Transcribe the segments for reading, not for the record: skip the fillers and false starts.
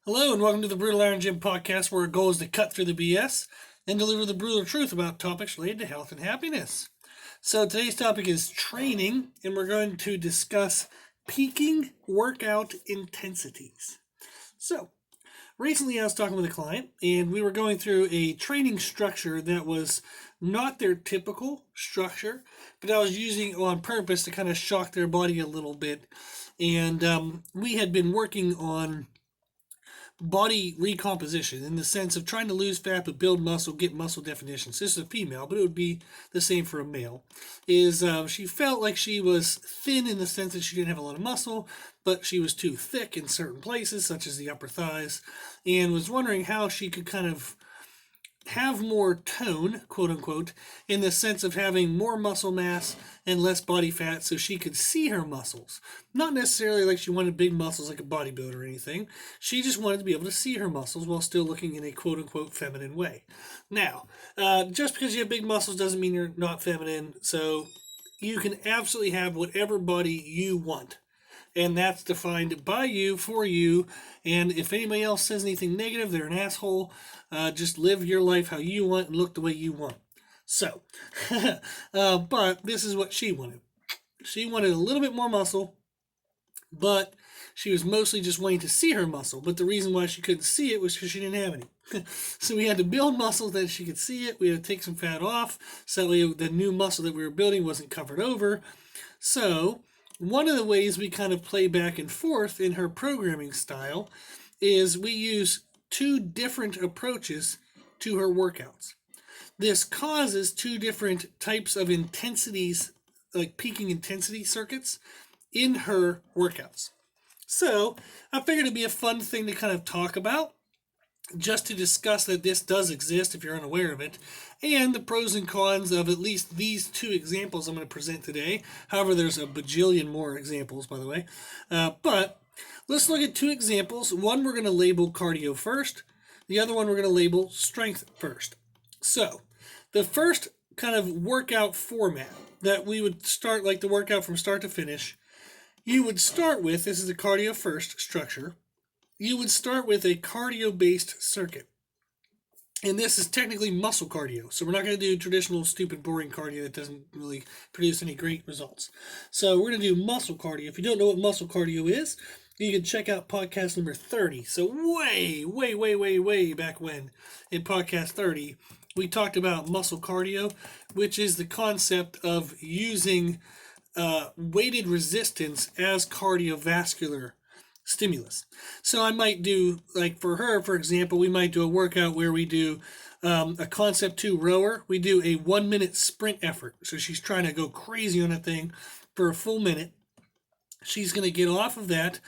Hello and welcome to the Brutal Iron Gym podcast, where our goal is to cut through the BS and deliver the brutal truth about topics related to health and happiness. So today's topic is training, and we're going to discuss peaking workout intensities. So recently I was talking with a client, and we were going through a training structure that was not their typical structure, but I was using on purpose to kind of shock their body a little bit. And we had been working on body recomposition in the sense of trying to lose fat but build muscle, get muscle definition. So this is a female, but it would be the same for a male. She felt like she was thin in the sense that she didn't have a lot of muscle, but she was too thick in certain places, such as the upper thighs, and was wondering how she could kind of have more tone, quote unquote, in the sense of having more muscle mass and less body fat so she could see her muscles. Not necessarily like she wanted big muscles like a bodybuilder or anything. She just wanted to be able to see her muscles while still looking in a quote unquote feminine way. Now, just because you have big muscles doesn't mean you're not feminine, so you can absolutely have whatever body you want. And that's defined by you, for you. And if anybody else says anything negative, they're an asshole. Just live your life how you want and look the way you want. So, but this is what she wanted. She wanted a little bit more muscle, but she was mostly just wanting to see her muscle. But the reason why she couldn't see it was because she didn't have any. So we had to build muscle that she could see it. We had to take some fat off so that the new muscle that we were building wasn't covered over. So one of the ways we kind of play back and forth in her programming style is we use two different approaches to her workouts. This causes two different types of intensities, like peaking intensity circuits, in her workouts. So I figured it'd be a fun thing to kind of talk about, just to discuss that this does exist if you're unaware of it, and the pros and cons of at least these two examples I'm going to present today. However, there's a bajillion more examples, by the way. But let's look at two examples. One we're going to label cardio first. The other one we're going to label strength first. So the first kind of workout format that we would start, like the workout from start to finish, you would start with, this is a cardio first structure, you would start with a cardio-based circuit. And this is technically muscle cardio. So we're not going to do traditional, stupid, boring cardio that doesn't really produce any great results. So we're going to do muscle cardio. If you don't know what muscle cardio is, you can check out podcast number 30. So way back when, in podcast 30, we talked about muscle cardio, which is the concept of using weighted resistance as cardiovascular stimulus. So I might do, like for her, for example, we might do a workout where we do a concept 2 rower. We do a 1 minute sprint effort. So she's trying to go crazy on a thing for a full minute. She's going to get off of that,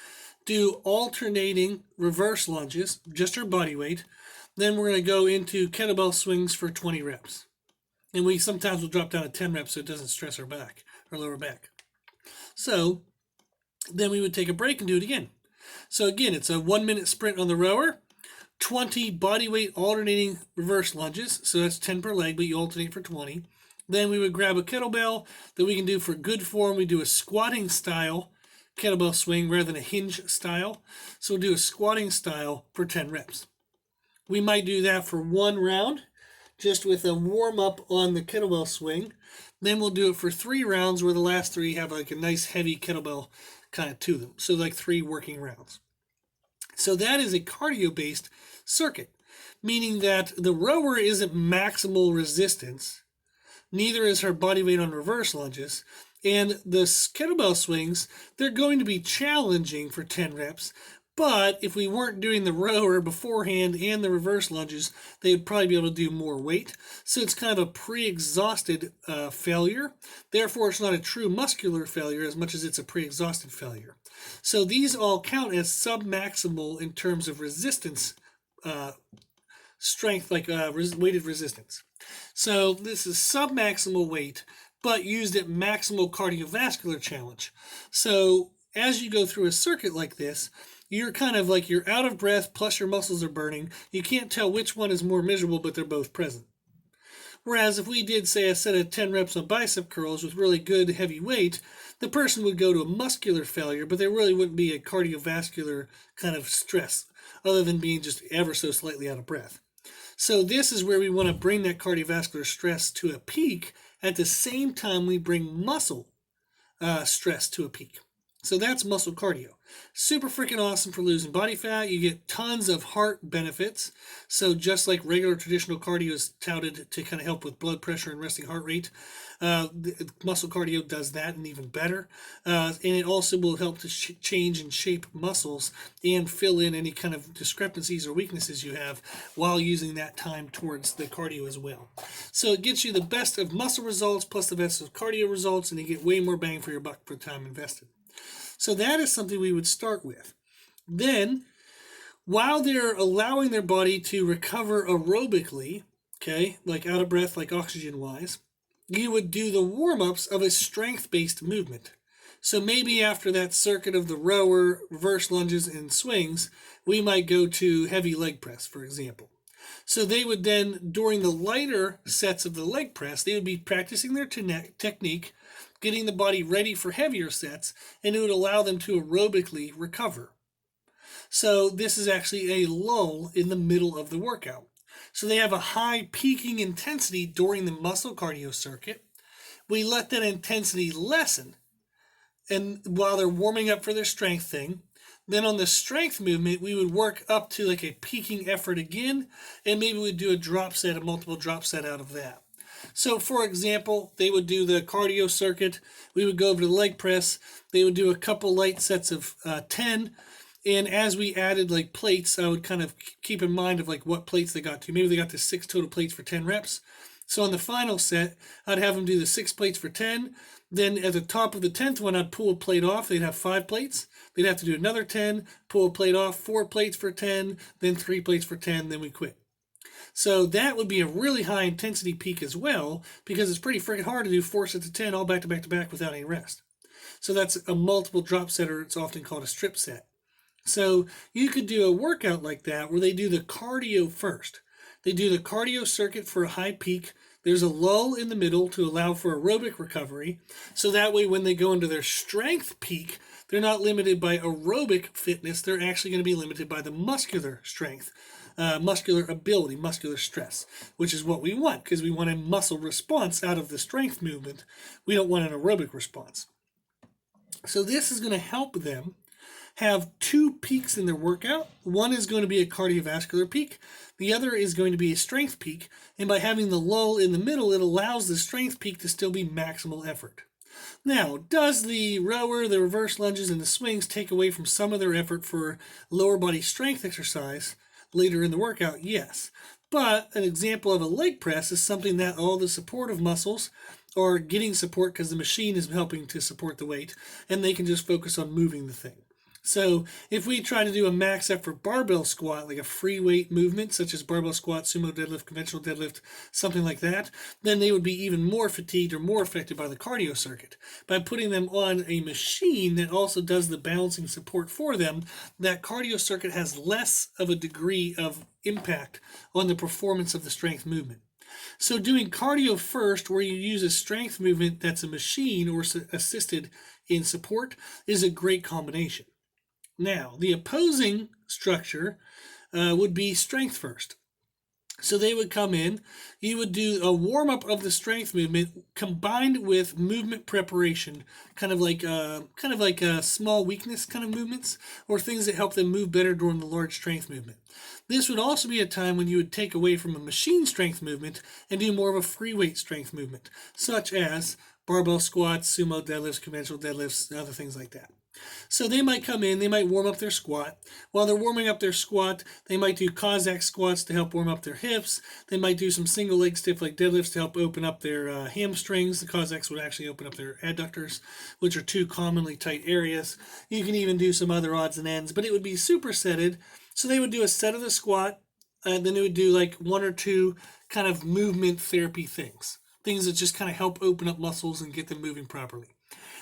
do alternating reverse lunges, just her body weight. Then we're going to go into kettlebell swings for 20 reps. And we sometimes will drop down to 10 reps so it doesn't stress her back, her lower back. So then we would take a break and do it again. So again, it's a 1 minute sprint on the rower, 20 body weight alternating reverse lunges. So that's 10 per leg, but you alternate for 20. Then we would grab a kettlebell that we can do for good form. We do a squatting style kettlebell swing rather than a hinge style. So we'll do a squatting style for 10 reps. We might do that for one round, just with a warm up on the kettlebell swing. Then we'll do it for 3 rounds, where the last 3 have like a nice heavy kettlebell kind of to them. So like 3 working rounds. So that is a cardio-based circuit, meaning that the rower isn't maximal resistance, neither is her body weight on reverse lunges, and the kettlebell swings, they're going to be challenging for 10 reps, but if we weren't doing the rower beforehand and the reverse lunges, they would probably be able to do more weight. So it's kind of a pre-exhausted failure. Therefore, it's not a true muscular failure as much as it's a pre-exhausted failure. So these all count as submaximal in terms of resistance strength, like weighted resistance. So this is submaximal weight, but used at maximal cardiovascular challenge. So as you go through a circuit like this, you're kind of like, you're out of breath, plus your muscles are burning. You can't tell which one is more miserable, but they're both present. Whereas if we did, say, a set of 10 reps on bicep curls with really good heavy weight, the person would go to a muscular failure, but there really wouldn't be a cardiovascular kind of stress other than being just ever so slightly out of breath. So this is where we want to bring that cardiovascular stress to a peak at the same time we bring muscle stress to a peak. So that's muscle cardio. Super freaking awesome for losing body fat. You get tons of heart benefits. So just like regular traditional cardio is touted to kind of help with blood pressure and resting heart rate, muscle cardio does that and even better. And it also will help to change and shape muscles and fill in any kind of discrepancies or weaknesses you have while using that time towards the cardio as well. So it gets you the best of muscle results plus the best of cardio results, and you get way more bang for your buck for time invested. So that is something we would start with. Then, while they're allowing their body to recover aerobically, okay, like out of breath, like oxygen-wise, you would do the warm-ups of a strength-based movement. So maybe after that circuit of the rower, reverse lunges, and swings, we might go to heavy leg press, for example. So they would then, during the lighter sets of the leg press, they would be practicing their technique, getting the body ready for heavier sets, and it would allow them to aerobically recover. So this is actually a lull in the middle of the workout. So they have a high peaking intensity during the muscle cardio circuit. We let that intensity lessen, and while they're warming up for their strength thing, then on the strength movement, we would work up to like a peaking effort again, and maybe we'd do a drop set, a multiple drop set out of that. So, for example, they would do the cardio circuit. We would go over to the leg press. They would do a couple light sets of 10. And as we added like plates, I would kind of keep in mind of like what plates they got to. Maybe they got to 6 total plates for 10 reps. So on the final set, I'd have them do the 6 plates for 10. Then at the top of the 10th one, I'd pull a plate off. They'd have 5 plates. They'd have to do another 10, pull a plate off, 4 plates for 10, then 3 plates for 10, then we quit. So that would be a really high intensity peak as well, because it's pretty freaking hard to do 4 sets of 10 all back to back to back without any rest. So that's a multiple drop set, or it's often called a strip set. So you could do a workout like that where they do the cardio first. They do the cardio circuit for a high peak. There's a lull in the middle to allow for aerobic recovery. So that way when they go into their strength peak, they're not limited by aerobic fitness. They're actually going to be limited by the muscular strength. Muscular ability, muscular stress, which is what we want, because we want a muscle response out of the strength movement. We don't want an aerobic response. So this is going to help them have 2 peaks in their workout. One is going to be a cardiovascular peak. The other is going to be a strength peak. And by having the lull in the middle, it allows the strength peak to still be maximal effort. Now, does the rower, the reverse lunges, and the swings take away from some of their effort for lower body strength exercise later in the workout? Yes. But an example of a leg press is something that all the supportive muscles are getting support because the machine is helping to support the weight, and they can just focus on moving the thing. So if we try to do a max effort barbell squat, like a free weight movement, such as barbell squat, sumo deadlift, conventional deadlift, something like that, then they would be even more fatigued or more affected by the cardio circuit. By putting them on a machine that also does the balancing support for them, that cardio circuit has less of a degree of impact on the performance of the strength movement. So doing cardio first, where you use a strength movement that's a machine or assisted in support, is a great combination. Now, the opposing structure would be strength first. So they would come in, you would do a warm-up of the strength movement combined with movement preparation, kind of like a small weakness kind of movements, or things that help them move better during the large strength movement. This would also be a time when you would take away from a machine strength movement and do more of a free weight strength movement, such as barbell squats, sumo deadlifts, conventional deadlifts, and other things like that. So they might come in, they might warm up their squat. While they're warming up their squat, they might do Cossack squats to help warm up their hips. They might do some single leg stiff leg deadlifts to help open up their hamstrings. The Cossacks would actually open up their adductors, which are 2 commonly tight areas. You can even do some other odds and ends, but it would be supersetted. So they would do a set of the squat, and then they would do like 1 or 2 kind of movement therapy things that just kind of help open up muscles and get them moving properly.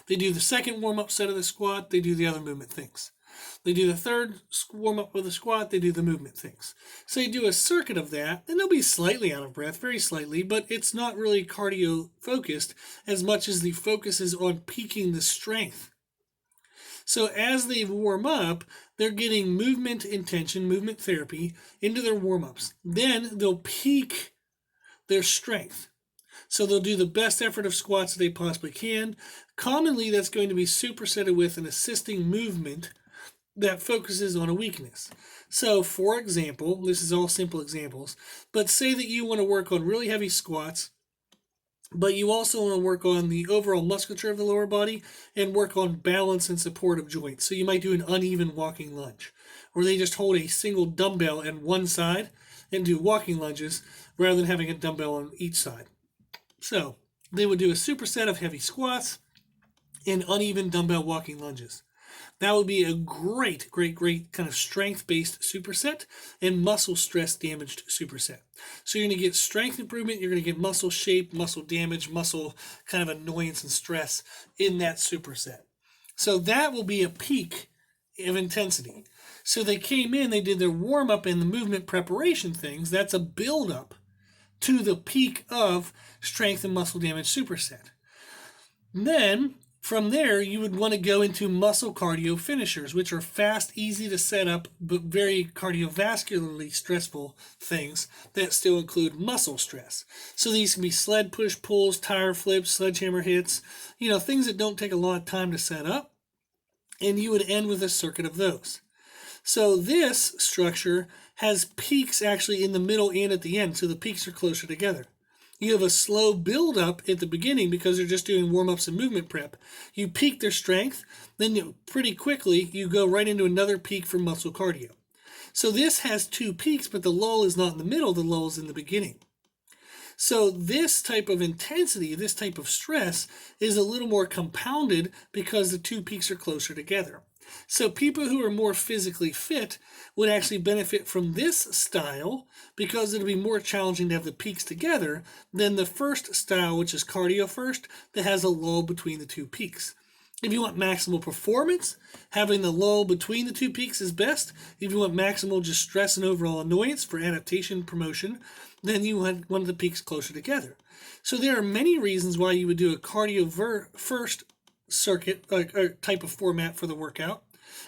They do the second warm-up set of the squat, they do the other movement things. They do the third warm up with a squat, they do the movement things. So you do a circuit of that, and they'll be slightly out of breath, very slightly, but it's not really cardio focused as much as the focus is on peaking the strength. So as they warm up, they're getting movement intention, movement therapy into their warm ups. Then they'll peak their strength. So they'll do the best effort of squats that they possibly can. Commonly, that's going to be supersetted with an assisting movement that focuses on a weakness. So, for example, this is all simple examples, but say that you want to work on really heavy squats, but you also want to work on the overall musculature of the lower body and work on balance and support of joints. So you might do an uneven walking lunge, where they just hold a single dumbbell on one side and do walking lunges rather than having a dumbbell on each side. So they would do a superset of heavy squats and uneven dumbbell walking lunges. That would be a great kind of strength-based superset and muscle stress damaged superset. So you're going to get strength improvement, you're going to get muscle shape, muscle damage, muscle kind of annoyance and stress in that superset. So that will be a peak of intensity. So they came in, they did their warm-up and the movement preparation things. That's a build-up to the peak of strength and muscle damage superset. Then from there, you would want to go into muscle cardio finishers, which are fast, easy to set up, but very cardiovascularly stressful things that still include muscle stress. So these can be sled push pulls, tire flips, sledgehammer hits, things that don't take a lot of time to set up. And you would end with a circuit of those. So this structure has peaks actually in the middle and at the end, so the peaks are closer together. You have a slow build up at the beginning because they're just doing warm-ups and movement prep. You peak their strength, then pretty quickly you go right into another peak for muscle cardio. So this has two peaks, but the lull is not in the middle, the lull is in the beginning. So this type of intensity, this type of stress is a little more compounded because the two peaks are closer together. So people who are more physically fit would actually benefit from this style because it'll be more challenging to have the peaks together than the first style, which is cardio first, that has a lull between the two peaks. If you want maximal performance, having the lull between the two peaks is best. If you want maximal just stress and overall annoyance for adaptation promotion, then you want one of the peaks closer together. So there are many reasons why you would do a cardio first circuit or type of format for the workout,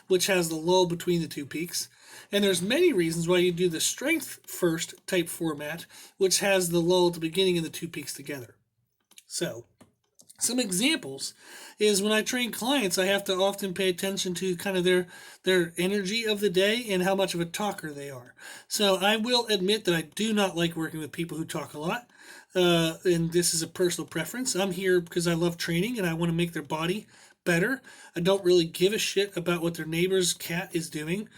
which has the lull between the two peaks. And there's many reasons why you do the strength first type format, which has the lull at the beginning and the two peaks together. So some examples is when I train clients, I have to often pay attention to kind of their energy of the day and how much of a talker they are. So I will admit that I do not like working with people who talk a lot. And this is a personal preference. I'm here because I love training and I want to make their body better. I don't really give a shit about what their neighbor's cat is doing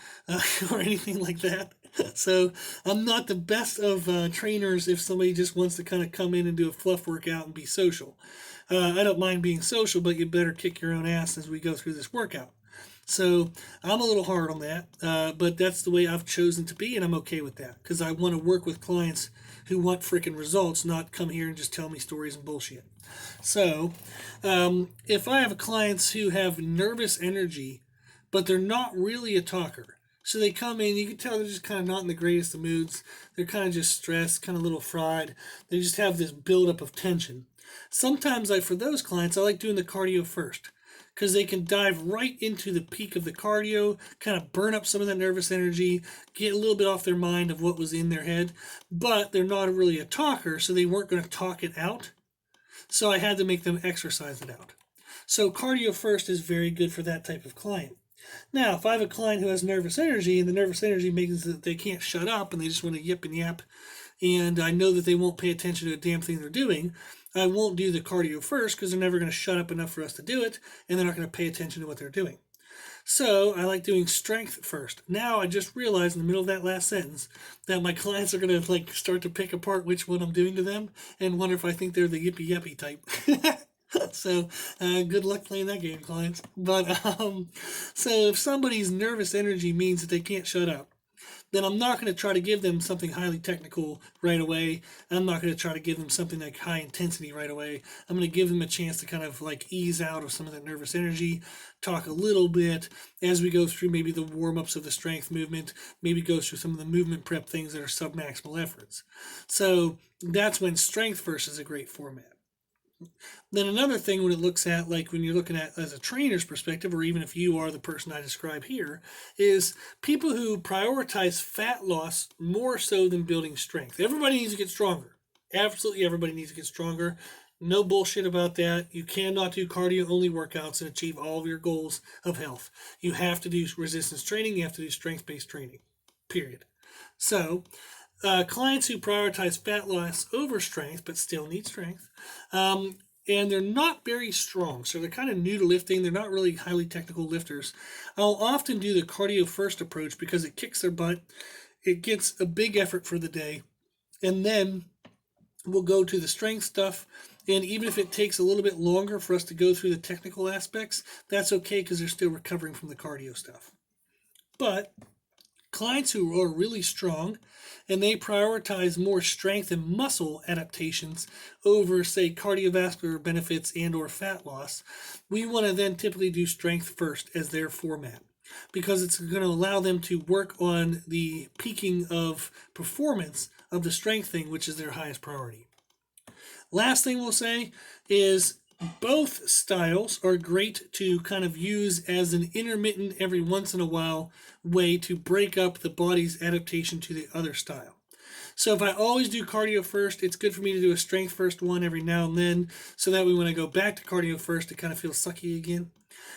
or anything like that. So I'm not the best of trainers if somebody just wants to kind of come in and do a fluff workout and be social. I don't mind being social, but you better kick your own ass as we go through this workout. So I'm a little hard on that, but that's the way I've chosen to be, and I'm okay with that because I want to work with clients who want freaking results, not come here and just tell me stories and bullshit. So if I have clients who have nervous energy, but they're not really a talker, so they come in, you can tell they're just kind of not in the greatest of moods. They're kind of just stressed, kind of a little fried. They just have this buildup of tension. Sometimes for those clients, I like doing the cardio first because they can dive right into the peak of the cardio, kind of burn up some of that nervous energy, get a little bit off their mind of what was in their head, but they're not really a talker, so they weren't going to talk it out. So I had to make them exercise it out. So cardio first is very good for that type of client. Now, if I have a client who has nervous energy and the nervous energy makes that they can't shut up and they just want to yip and yap, and I know that they won't pay attention to a damn thing they're doing, I won't do the cardio first because they're never going to shut up enough for us to do it, and they're not going to pay attention to what they're doing. So I like doing strength first. Now I just realized in the middle of that last sentence that my clients are going to start to pick apart which one I'm doing to them and wonder if I think they're the yippee yappy type. So good luck playing that game, clients. But so if somebody's nervous energy means that they can't shut up, then I'm not going to try to give them something highly technical right away. I'm not going to try to give them something like high intensity right away. I'm going to give them a chance to kind of like ease out of some of that nervous energy, talk a little bit as we go through maybe the warm-ups of the strength movement, maybe go through some of the movement prep things that are submaximal efforts. So that's when strength first is a great format. Then another thing when it looks at, like when you're looking at as a trainer's perspective, or even if you are the person I describe here, is people who prioritize fat loss more so than building strength. Everybody needs to get stronger. Absolutely everybody needs to get stronger. No bullshit about that. You cannot do cardio only workouts and achieve all of your goals of health. You have to do resistance training. You have to do strength-based training, period. So clients who prioritize fat loss over strength but still need strength, and they're not very strong, so they're kind of new to lifting. They're not really highly technical lifters. I'll often do the cardio first approach because it kicks their butt. It gets a big effort for the day, and then we'll go to the strength stuff. And even if it takes a little bit longer for us to go through the technical aspects, that's okay because they're still recovering from the cardio stuff. But clients who are really strong and they prioritize more strength and muscle adaptations over, say, cardiovascular benefits and or fat loss, we want to then typically do strength first as their format because it's going to allow them to work on the peaking of performance of the strength thing, which is their highest priority. Last thing we'll say is both styles are great to kind of use as an intermittent, every once in a while way to break up the body's adaptation to the other style. So if I always do cardio first, it's good for me to do a strength first one every now and then, so that way when I go back to cardio first, it kind of feels sucky again,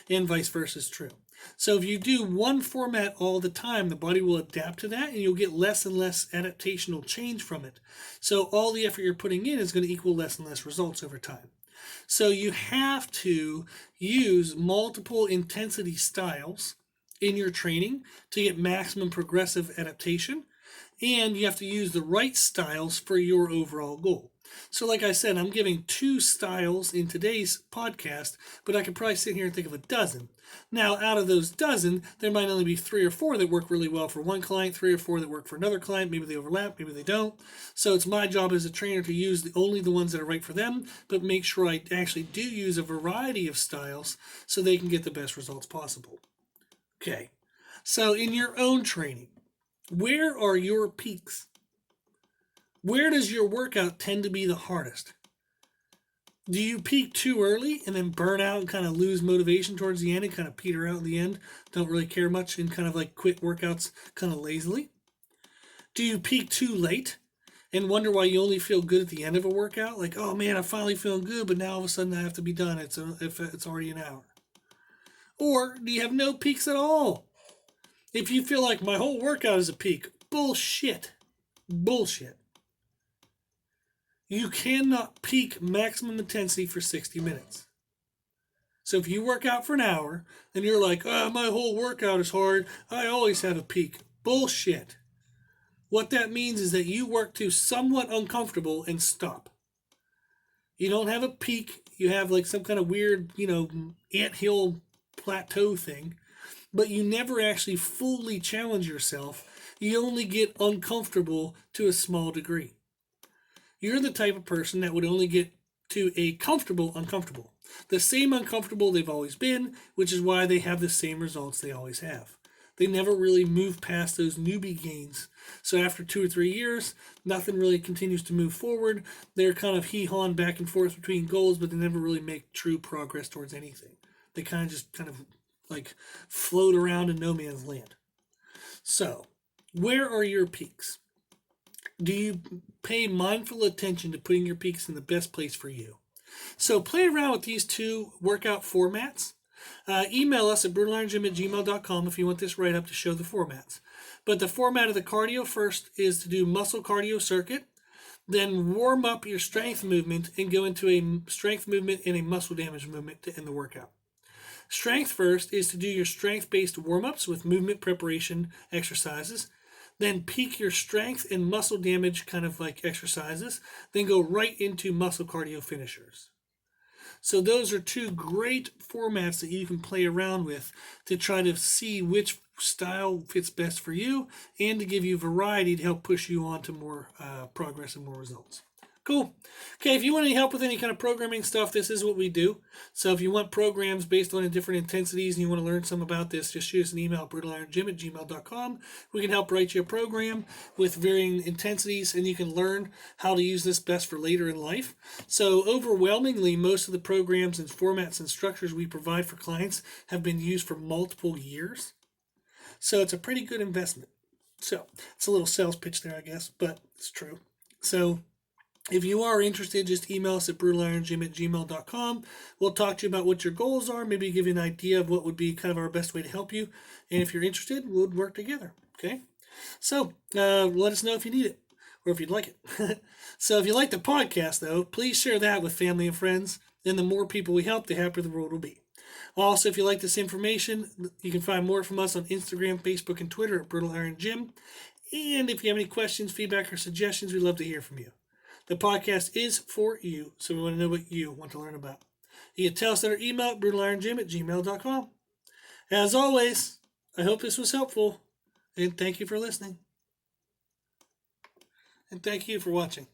and vice versa is true. So if you do one format all the time, the body will adapt to that and you'll get less and less adaptational change from it. So all the effort you're putting in is going to equal less and less results over time. So you have to use multiple intensity styles in your training to get maximum progressive adaptation, and you have to use the right styles for your overall goal. So like I said, I'm giving 2 styles in today's podcast, but I could probably sit here and think of a dozen. Now, out of those dozen, there might only be 3 or 4 that work really well for one client, 3 or 4 that work for another client. Maybe they overlap, maybe they don't. So it's my job as a trainer to use only the ones that are right for them, but make sure I actually do use a variety of styles so they can get the best results possible. Okay, so in your own training, where are your peaks? Where does your workout tend to be the hardest? Do you peak too early and then burn out and kind of lose motivation towards the end and kind of peter out in the end? Don't really care much and kind of like quit workouts kind of lazily? Do you peak too late and wonder why you only feel good at the end of a workout? Like, oh man, I'm finally feeling good, but now all of a sudden I have to be done. It's already an hour. Or do you have no peaks at all? If you feel like my whole workout is a peak, bullshit. Bullshit. You cannot peak maximum intensity for 60 minutes. So if you work out for an hour and you're like, oh, my whole workout is hard, I always have a peak. Bullshit. What that means is that you work to somewhat uncomfortable and stop. You don't have a peak. You have like some kind of weird, anthill plateau thing, but you never actually fully challenge yourself. You only get uncomfortable to a small degree. You're the type of person that would only get to a comfortable uncomfortable. The same uncomfortable they've always been, which is why they have the same results they always have. They never really move past those newbie gains. So after 2 or 3 years, nothing really continues to move forward. They're kind of hee-hawing back and forth between goals, but they never really make true progress towards anything. They kind of like float around in no man's land. So, where are your peaks? Do you pay mindful attention to putting your peaks in the best place for you? So play around with these 2 workout formats. Email us at brutalirongym@gmail.com if you want this write-up to show the formats. But the format of the cardio first is to do muscle cardio circuit, then warm up your strength movement and go into a strength movement and a muscle damage movement to end the workout. Strength first is to do your strength-based warm-ups with movement preparation exercises. Then peak your strength and muscle damage kind of like exercises. Then go right into muscle cardio finishers. So those are two great formats that you can play around with to try to see which style fits best for you and to give you variety to help push you on to more progress and more results. Cool. Okay, if you want any help with any kind of programming stuff, this is what we do. So if you want programs based on different intensities and you want to learn some about this, just shoot us an email at brutalirongym@gmail.com. We can help write you a program with varying intensities, and you can learn how to use this best for later in life. So overwhelmingly, most of the programs and formats and structures we provide for clients have been used for multiple years. So it's a pretty good investment. So it's a little sales pitch there, I guess, but it's true. So if you are interested, just email us at brutalirongym@gmail.com. We'll talk to you about what your goals are, maybe give you an idea of what would be kind of our best way to help you. And if you're interested, we'll work together. Okay? So let us know if you need it or if you'd like it. So if you like the podcast, though, please share that with family and friends. And the more people we help, the happier the world will be. Also, if you like this information, you can find more from us on Instagram, Facebook, and Twitter at Brutal Iron Gym. And if you have any questions, feedback, or suggestions, we'd love to hear from you. The podcast is for you, so we want to know what you want to learn about. You can tell us at our email at brutalirongym@gmail.com. As always, I hope this was helpful, and thank you for listening. And thank you for watching.